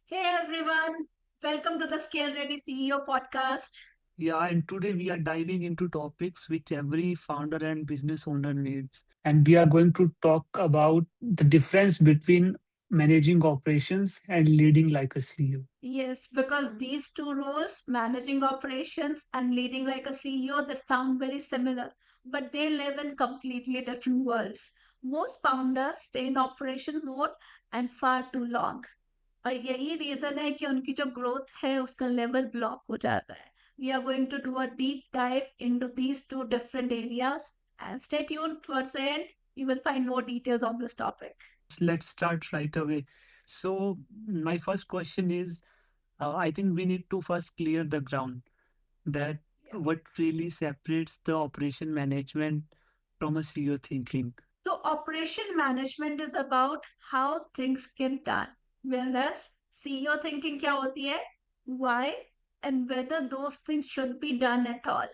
Hey everyone, welcome to the Scale Ready CEO podcast. Yeah, and today we are diving into topics which every founder and business owner needs. And we are going to talk about the difference between managing operations and leading like a CEO. Yes, because these two roles, managing operations and leading like a CEO, they sound very similar, but they live in completely different worlds. Most founders stay in operation mode and far too long. और यही reason है कि उनकी जो growth है उसका level block हो जाता है. We are going to do a deep dive into these two different areas and stay tuned towards the end. You will find more details on this topic. Let's start right away. So, my first question is I think we need to first clear the ground that what really separates the operation management from a CEO thinking. So operation management is about how things get done, whereas CEO thinking क्या होती है, why and whether those things should be done at all.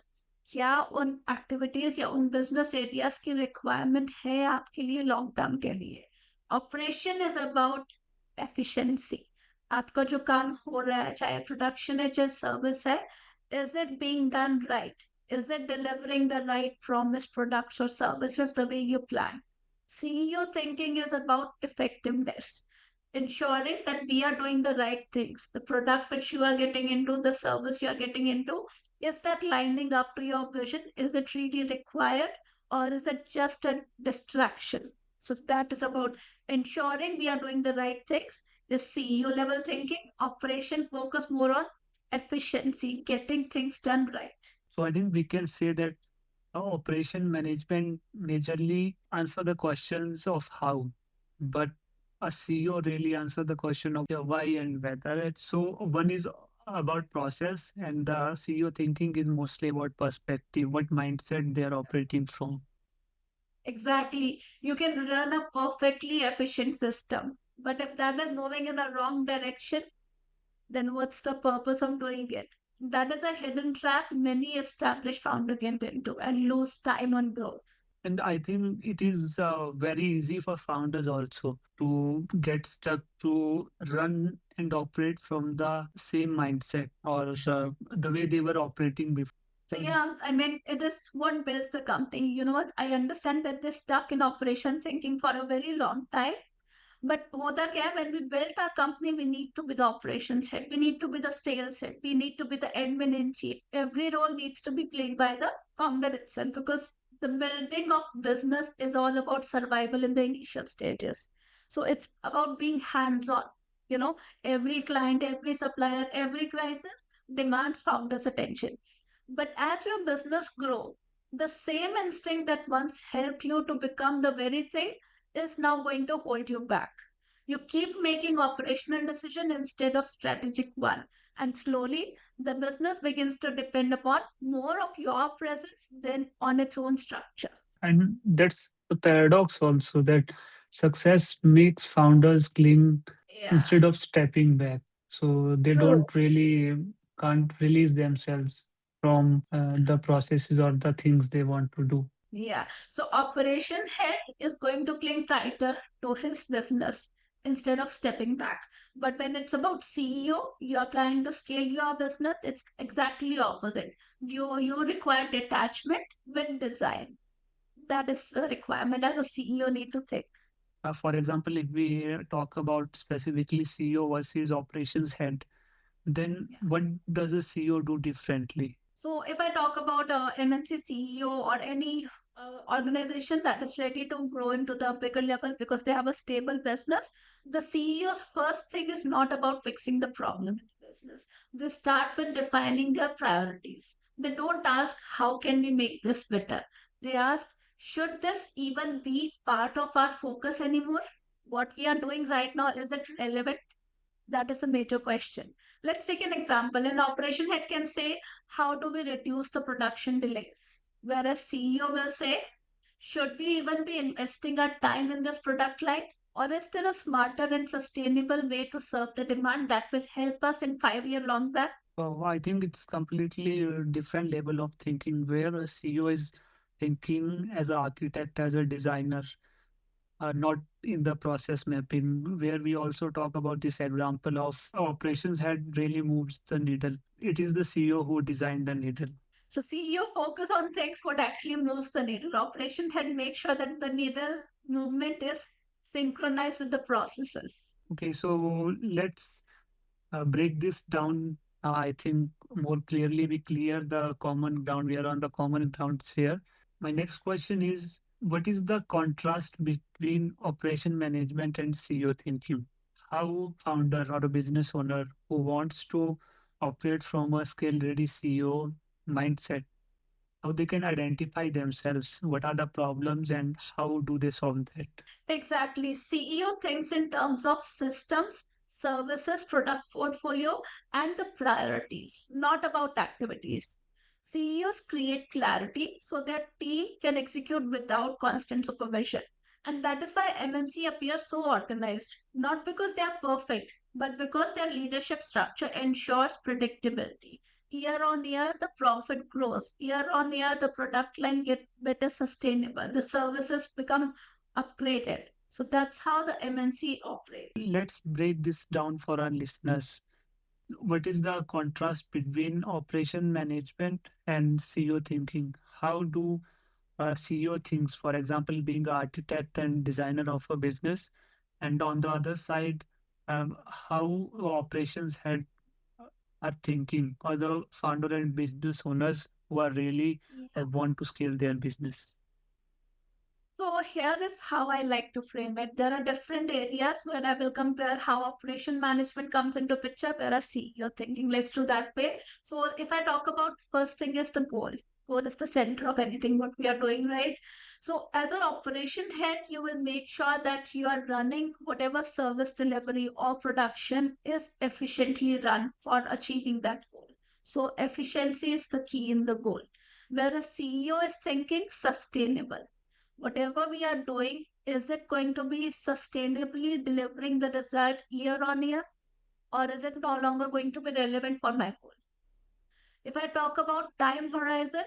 क्या उन activities या उन business areas की requirement है आपके लिए लॉन्ग टर्म के लिए. Operation is about efficiency. आपका जो काम हो रहा है, चाहे प्रोडक्शन है चाहे सर्विस है, is it being done right? Is it delivering the right promised products or services the way you plan? CEO thinking is about effectiveness, ensuring that we are doing the right things. The product which you are getting into, the service you are getting into, is that lining up to your vision? Is it really required or is it just a distraction? So that is about ensuring we are doing the right things. The CEO level thinking, operation focus more on efficiency, getting things done right. So, I think we can say that operation management majorly answer the questions of how, but a CEO really answer the question of why and whether. So one is about process, and the CEO thinking is mostly about perspective, what mindset they are operating from. Exactly. You can run a perfectly efficient system, but if that is moving in a wrong direction, then what's the purpose of doing it? That is a hidden trap many established founders get into and lose time on growth. And I think it is very easy for founders also to get stuck to run and operate from the same mindset or the way they were operating before. So yeah, I mean, it is what builds the company. You know what? I understand that they're stuck in operation thinking for a very long time. But होता क्या है, when we built our company, we need to be the operations head, we need to be the sales head, we need to be the admin in chief. Every role needs to be played by the founder itself because the building of business is all about survival in the initial stages. So it's about being hands-on. You know, every client, every supplier, every crisis demands founder's attention. But as your business grow, the same instinct that once helped you to become the very thing is now going to hold you back. You keep making operational decision instead of strategic one. And slowly the business begins to depend upon more of your presence than on its own structure. And that's the paradox also that success makes founders cling Yeah, instead of stepping back. So they true. don't really can't release themselves from the processes or the things they want to do. Yeah. So operation head is going to cling tighter to his business instead of stepping back. But when it's about CEO, you're trying to scale your business, it's exactly opposite. You require detachment with design. That is a requirement as a CEO need to take. For example, if we talk about specifically CEO versus operations head, then what does a CEO do differently? So if I talk about MNC CEO or any organization that is ready to grow into the bigger level because they have a stable business, the CEO's first thing is not about fixing the problem in the business. They start with defining their priorities. They don't ask, how can we make this better? They ask, should this even be part of our focus anymore? What we are doing right now, is it relevant? That is a major question. Let's take an example. An operation head can say, how do we reduce the production delays? Whereas CEO will say, should we even be investing our time in this product line? Or is there a smarter and sustainable way to serve the demand that will help us in 5 year long run? I think it's completely different level of thinking where a CEO is thinking as an architect, as a designer, not in the process mapping, where we also talk about this example of operations head really moves the needle. It is the CEO who designed the needle. So CEO focus on things what actually moves the needle. Operation head make sure that the needle movement is synchronized with the processes. Okay, so let's break this down. I think more clearly we clear the common ground. We are on the common grounds here. My next question is, what is the contrast between operation management and CEO thinking? How founder or a business owner who wants to operate from a scale ready CEO mindset, how they can identify themselves, what are the problems and how do they solve that? Exactly. CEO thinks in terms of systems, services, product portfolio, and the priorities, not about activities. CEOs create clarity so their team can execute without constant supervision. And that is why MNC appears so organized, not because they are perfect, but because their leadership structure ensures predictability. Year on year, the profit grows. Year on year, the product line get better sustainable. The services become upgraded. So that's how the MNC operates. Let's break this down for our listeners. What is the contrast between operation management and CEO thinking? How do CEO thinks, for example, being an architect and designer of a business, and on the other side, how operations head are thinking, or the founder and business owners who are really Yeah. want to scale their business? So here is how I like to frame it. There are different areas where I will compare how operation management comes into picture, whereas CEO thinking. Let's do that way. So if I talk about first thing is the goal. Goal is the center of anything what we are doing, right? So as an operation head, you will make sure that you are running whatever service delivery or production is efficiently run for achieving that goal. So efficiency is the key in the goal. Whereas CEO is thinking sustainable, whatever we are doing, is it going to be sustainably delivering the result year on year, or is it no longer going to be relevant for my goal? If I talk about time horizon,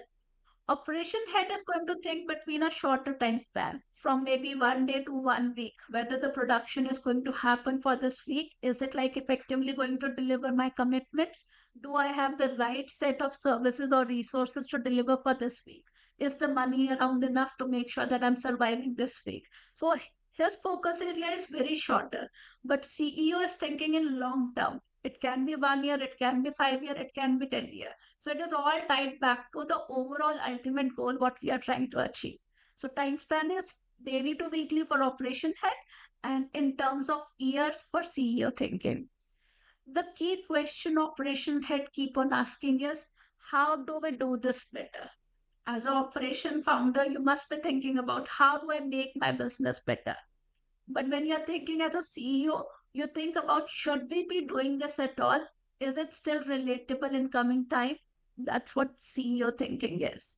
operation head is going to think between a shorter time span, from maybe 1 day to 1 week, whether the production is going to happen for this week. Is it like effectively going to deliver my commitments? Do I have the right set of services or resources to deliver for this week? Is the money around enough to make sure that I'm surviving this week? So his focus area is very shorter, but CEO is thinking in long term. It can be 1 year, it can be 5 year, it can be 10 year. So it is all tied back to the overall ultimate goal, what we are trying to achieve. So time span is daily to weekly for operation head, and in terms of years for CEO thinking. The key question operation head keep on asking is, how do we do this better? As an operation founder, you must be thinking about how do I make my business better? But when you're thinking as a CEO, you think about, should we be doing this at all? Is it still relatable in coming time? That's what CEO thinking is.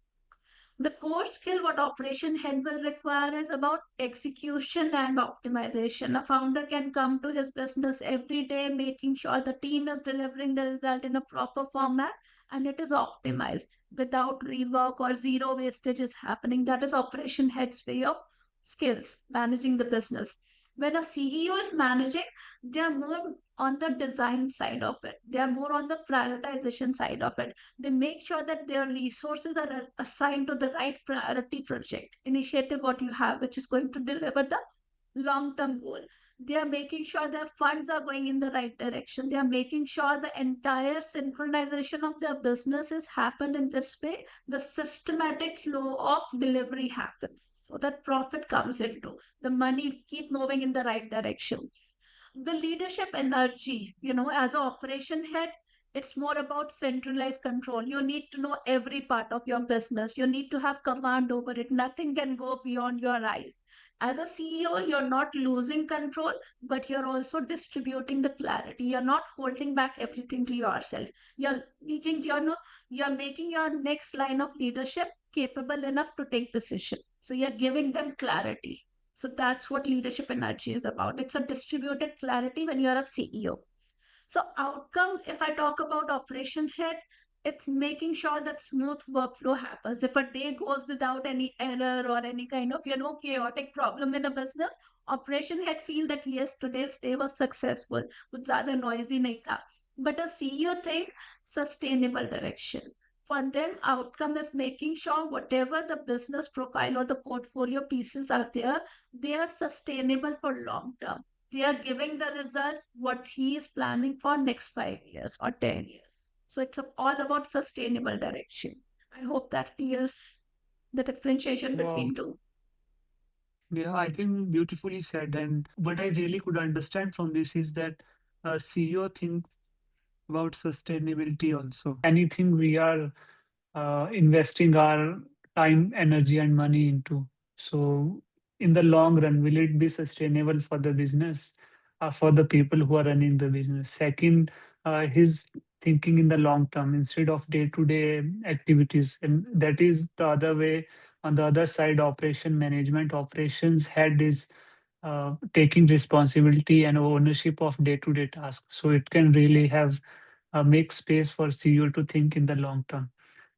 The core skill what operation head will require is about execution and optimization. A founder can come to his business every day, making sure the team is delivering the result in a proper format and it is optimized without rework or zero wastage is happening. That is operation head's way of skills, managing the business. When a CEO is managing, they are more on the design side of it. They are more on the prioritization side of it. They make sure that their resources are assigned to the right priority project, initiative, what you have, which is going to deliver the long term goal. They are making sure their funds are going in the right direction. They are making sure the entire synchronization of their businesses happen in this way. The systematic flow of delivery happens so that profit comes into the money keep moving in the right direction. The leadership energy, as an operation head, it's more about centralized control. You need to know every part of your business. You need to have command over it. Nothing can go beyond your eyes. As a CEO, you're not losing control, but you're also distributing the clarity. You're not holding back everything to yourself. You're making your next line of leadership capable enough to take decision. So you're giving them clarity. So that's what leadership energy is about. It's a distributed clarity when you're a CEO. So outcome, if I talk about operation head, It's making sure that smooth workflow happens. If a day goes without any error or any kind of, chaotic problem in a business, operation head feel that yes, today's day was successful. कुछ ज़्यादा noisy नहीं था. But a CEO think sustainable direction. For them, outcome is making sure whatever the business profile or the portfolio pieces are there, they are sustainable for long term. They are giving the results what he is planning for next 5 years or 10 years. So it's all about sustainable direction. I hope that clears the differentiation Wow. between two. Yeah, I think beautifully said. And what I really could understand from this is that CEO thinks about sustainability also. Anything we are investing our time, energy, and money into. So, in the long run, will it be sustainable for the business, for the people who are running the business? Second, his thinking in the long term instead of day-to-day activities, and that is the other way. On the other side, operation management, operations head is taking responsibility and ownership of day-to-day tasks. So it can really have make space for CEO to think in the long term.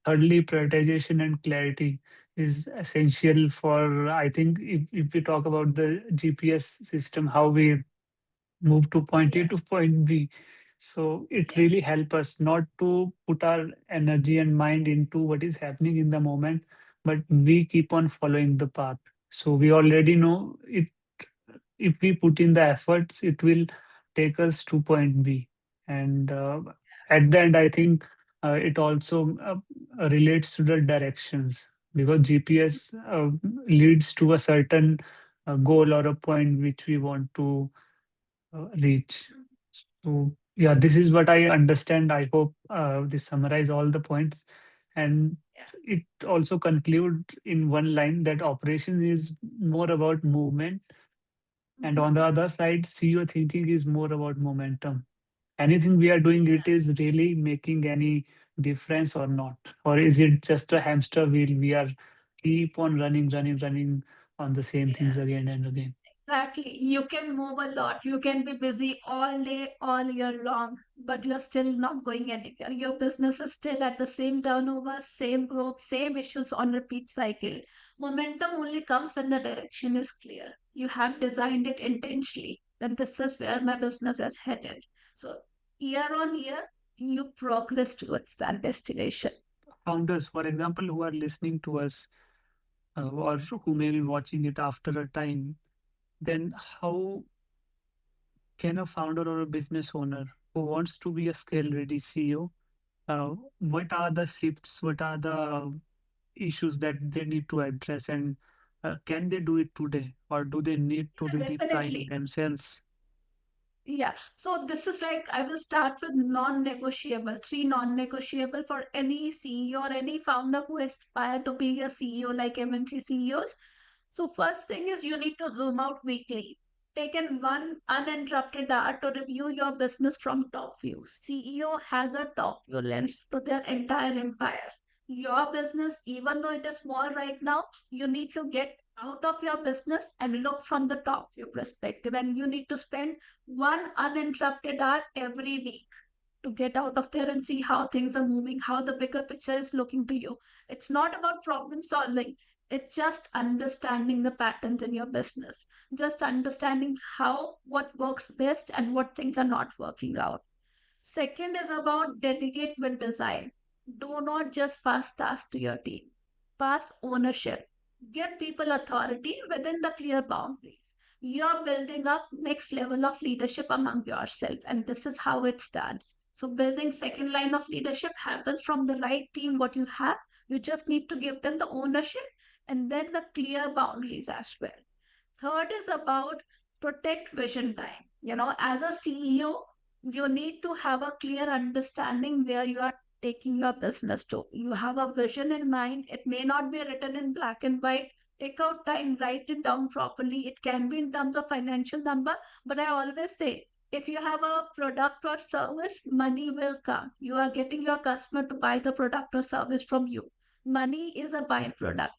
Thirdly, prioritization and clarity is essential for, I think, if we talk about the GPS system, how we move to point A Yeah, to point B. So it yeah, really help us not to put our energy and mind into what is happening in the moment, but we keep on following the path. So we already know it. If we put in the efforts, it will take us to point B. And at the end, I think it also relates to the directions because GPS leads to a certain goal or a point which we want to reach. So yeah, this is what I understand. I hope this summarize all the points, and yeah. it also conclude in one line that operation is more about movement, and Mhm. on the other side, CEO thinking is more about momentum. Anything we are doing, it is really making any difference or not, or is it just a hamster wheel? We are keep on running on the same Yeah. things again and again. Exactly. You can move a lot. You can be busy all day, all year long, but you're still not going anywhere. Your business is still at the same turnover, same growth, same issues on repeat cycle. Momentum only comes when the direction is clear. You have designed it intentionally. That this is where my business is headed. So year on year, you progress towards that destination. Founders, for example, who are listening to us or who may be watching it after a time, then how can a founder or a business owner who wants to be a scale ready CEO, what are the shifts, what are the issues that they need to address, and can they do it today, or do they need to really pride Definitely. themselves? Yeah. So this is like I will start with non-negotiable, three non-negotiable for any CEO or any founder who aspire to be a CEO like MNC CEOs. So first thing is you need to zoom out weekly. Take in one uninterrupted hour to review your business from top view. CEO has a top view lens to their entire empire. Your business, even though it is small right now, you need to get out of your business and look from the top view perspective. And you need to spend one uninterrupted hour every week to get out of there and see how things are moving, how the bigger picture is looking to you. It's not about problem solving, it's just understanding the patterns in your business, just understanding how what works best and what things are not working out. Second is about delegate with design. Do not just pass tasks to your team. Pass ownership. Give people authority within the clear boundaries. You're building up next level of leadership among yourself, and this is how it starts. So building second line of leadership happens from the right team, what you have. You just need to give them the ownership and then the clear boundaries as well. Third is about protect vision time. As a CEO, you need to have a clear understanding where you are taking your business to. You have a vision in mind. It may not be written in black and white. Take out time, write it down properly. It can be in terms of financial number, but I always say if you have a product or service, money will come. You are getting your customer to buy the product or service from you. Money is a byproduct.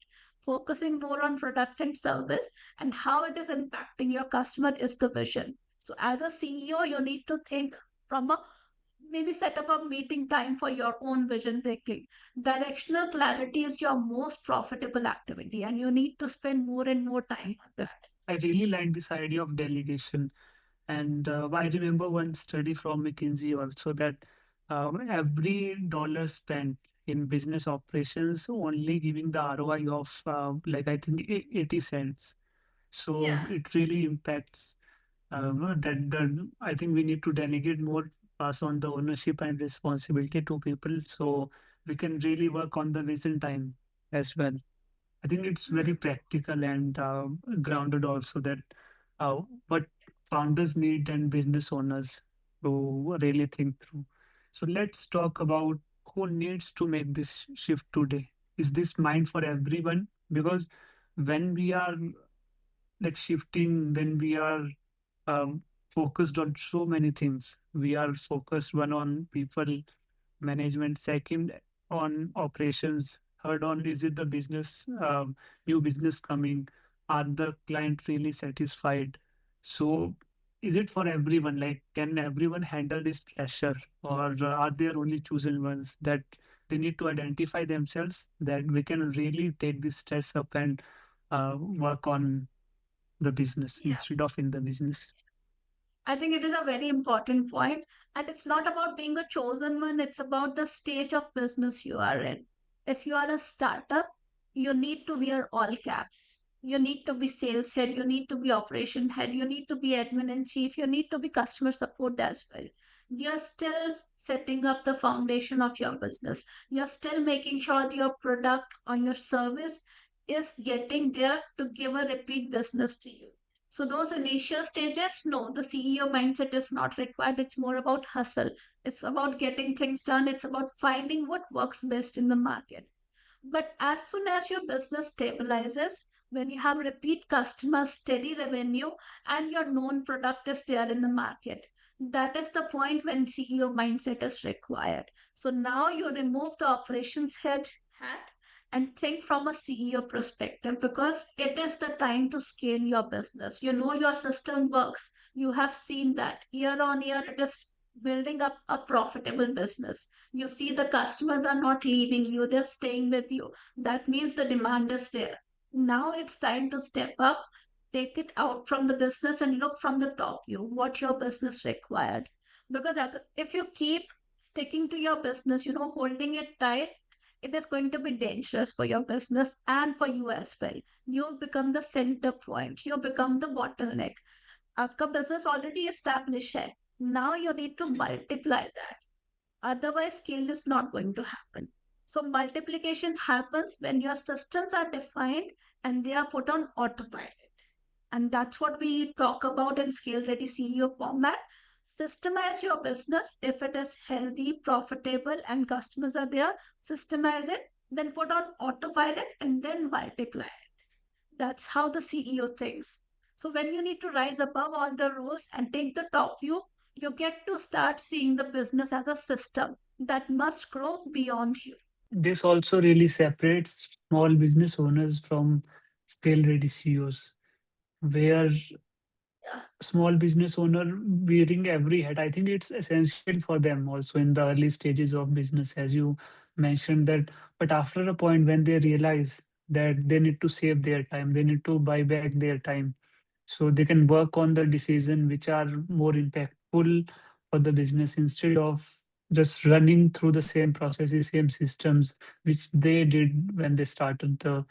Focusing more on product and service and how it is impacting your customer is the vision. So, as a CEO, you need to think from a Maybe set up a meeting time for your own vision thinking. Directional clarity is your most profitable activity, and you need to spend more and more time on Yes, that. I really like this idea of delegation. And I remember one study from McKinsey also that every dollar spent in business operations only giving the ROI of like I think 80 cents. So Yeah. it really impacts I think we need to delegate more, pass on the ownership and responsibility to people so we can really work on the vision time as well. I think it's very practical and grounded also that what founders need and business owners to really think through. So let's talk about who needs to make this shift today. Is this mind for everyone? Because when we are like shifting, when we are um, focused on so many things, we are focused one on people management, second on operations, third on is it the business, new business coming, are the client really satisfied? So is it for everyone? Like, can everyone handle this pressure, or are there only chosen ones that they need to identify themselves that we can really take this stress up and work on the business Yeah. instead of in the business? I think it is a very important point, and it's not about being a chosen one, it's about the stage of business you are in. If you are a startup, you need to wear all caps. You need to be sales head, you need to be operation head, you need to be admin in chief, you need to be customer support as well. You're still setting up the foundation of your business. You're still making sure that your product or your service is getting there to give a repeat business to you. So those initial stages, no, the CEO mindset is not required. It's more about hustle. It's about getting things done. It's about finding what works best in the market. But as soon as your business stabilizes, when you have repeat customers, steady revenue, and your known product is there in the market, that is the point when CEO mindset is required. So now you remove the operations head hat and think from a CEO perspective because it is the time to scale your business. You know your system works. You have seen that year on year it is building up a profitable business. You see the customers are not leaving you, they're staying with you. That means the demand is there. Now it's time to step up, take it out from the business and look from the top view what your business required. Because if you keep sticking to your business, holding it tight, it is going to be dangerous for your business and for you as well. You become the center point, you become the bottleneck. आपका business already established है. Now you need to multiply that. Otherwise, scale is not going to happen. So multiplication happens when your systems are defined and they are put on autopilot. And that's what we talk about in scale ready CEO format. Systemize your business. If it is healthy, profitable, and customers are there, systemize it, then put on autopilot and then multiply it. That's how the CEO thinks. So when you need to rise above all the rules and take the top view, you get to start seeing the business as a system that must grow beyond you. This also really separates small business owners from scale ready CEOs, where Yeah. small business owner wearing every hat. I think it's essential for them also in the early stages of business, as you mentioned that. But after a point when they realize that they need to save their time, they need to buy back their time, so they can work on the decision which are more impactful for the business instead of just running through the same processes, same systems which they did when they started the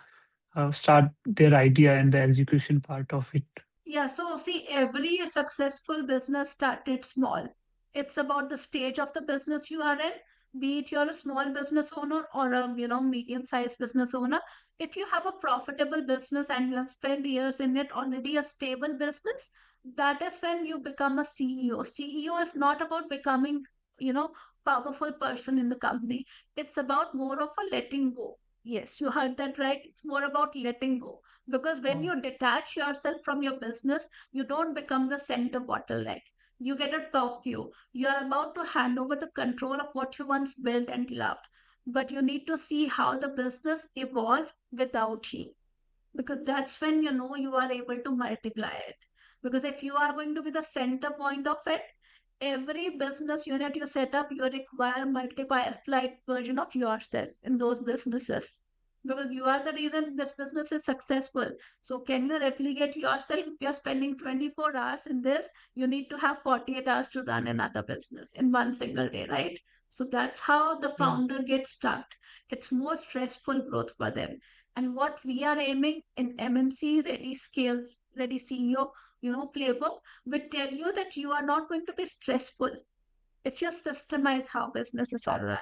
start their idea and the execution part of it. Yeah, so see, every successful business started small. It's about the stage of the business you are in, be it you're a small business owner or a medium-sized business owner. If you have a profitable business and you have spent years in it, already a stable business, that is when you become a CEO. CEO is not about becoming, you know, powerful person in the company. It's about more of a letting go. Yes, you heard that right. It's more about letting go because when Oh. you detach yourself from your business, you don't become the center bottleneck. You get a top view. You are about to hand over the control of what you once built and loved. But you need to see how the business evolves without you. Because that's when you are able to multiply it. Because if you are going to be the center point of it, every business unit you set up, you require multiplied version of yourself in those businesses because you are the reason this business is successful. So, can you replicate yourself? If you're spending 24 hours in this, you need to have 48 hours to run another business in one single day, right? So, that's how the Yeah. founder gets stuck. It's more stressful growth for them. And what we are aiming in MMC ready scale, ready CEO, playbook would tell you that you are not going to be stressful if you systemize how businesses are run.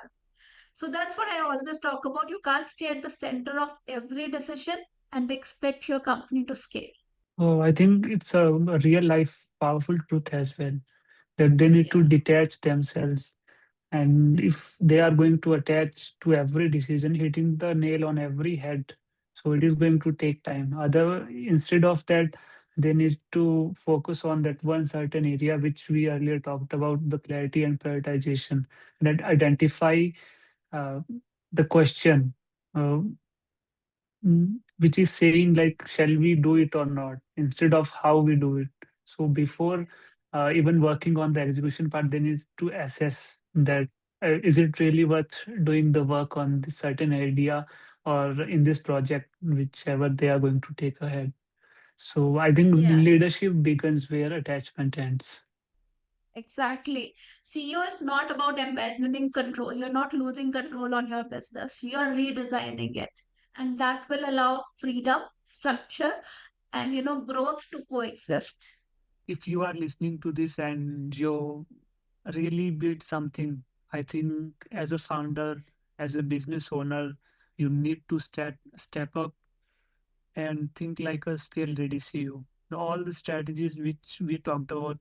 So that's what I always talk about. You can't stay at the center of every decision and expect your company to scale. Oh, I think it's a real life powerful truth as well, that they need to Yeah. detach themselves. And if they are going to attach to every decision, hitting the nail on every head, so it is going to take time. Other instead of that, they need to focus on that one certain area which we earlier talked about, the clarity and prioritization, that identify uh, the question. Uh, which is saying like, shall we do it or not, instead of how we do it. So before even working on the execution part, they need to assess that is it really worth doing the work on this certain idea or in this project, whichever they are going to take ahead. So I think Yeah. leadership begins where attachment ends. Exactly. CEO is not about abandoning control. You're not losing control on your business. You're redesigning it. And that will allow freedom, structure, and growth to coexist. If you are listening to this and you really build something, I think as a founder, as a business owner, you need to step up and think like a scale ready CEO. All the strategies which we talked about,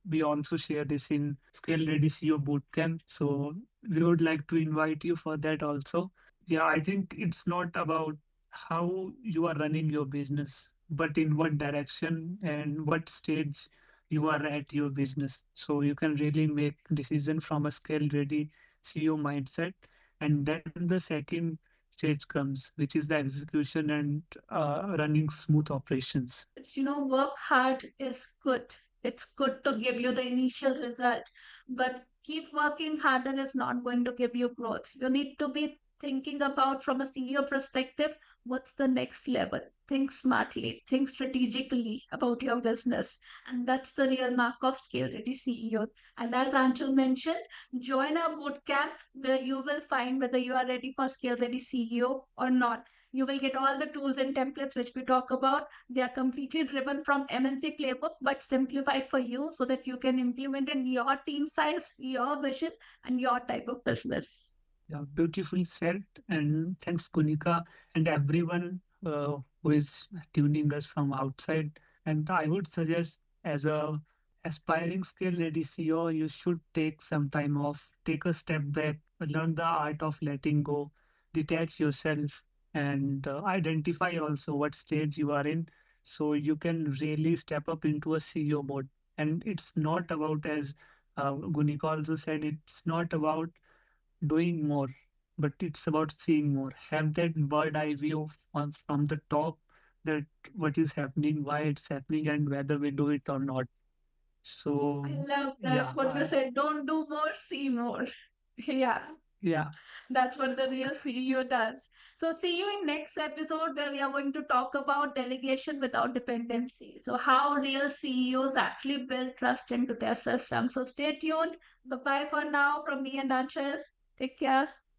we also share this in Scale Ready CEO Bootcamp. So we would like to invite you for that also. Yeah, I think it's not about how you are running your business, but in what direction and what stage you are at your business. So you can really make decision from a scale ready CEO mindset. And then the second stage comes, which is the execution and running smooth operations. It's, work hard is good. It's good to give you the initial result, but keep working harder is not going to give you growth. You need to be thinking about from a CEO perspective, what's the next level? Think smartly, think strategically about your business. And that's the real mark of scale ready CEO. And as Anshul mentioned, join our bootcamp where you will find whether you are ready for scale ready CEO or not. You will get all the tools and templates which we talk about. They are completely driven from MNC playbook, but simplified for you so that you can implement in your team size, your vision, and your type of business. Yeah, beautifully said. And thanks, Kunika, and everyone who is tuning us from outside. And I would suggest, as a aspiring skill ready CEO, you should take some time off, take a step back, learn the art of letting go, detach yourself, and identify also what stage you are in, so you can really step up into a CEO mode. And it's not about, as Gunika also said, it's not about doing more, but it's about seeing more. Have that bird eye view on from the top, that what is happening, why it's happening, and whether we do it or not. So I love that. yeah, What you said, don't do more, see more. Yeah. yeah, That's what the real CEO does. So see you in next episode where we are going to talk about delegation without dependency. So how real CEOs actually build trust into their system. So stay tuned. Bye bye for now from me and Anshul. Take care.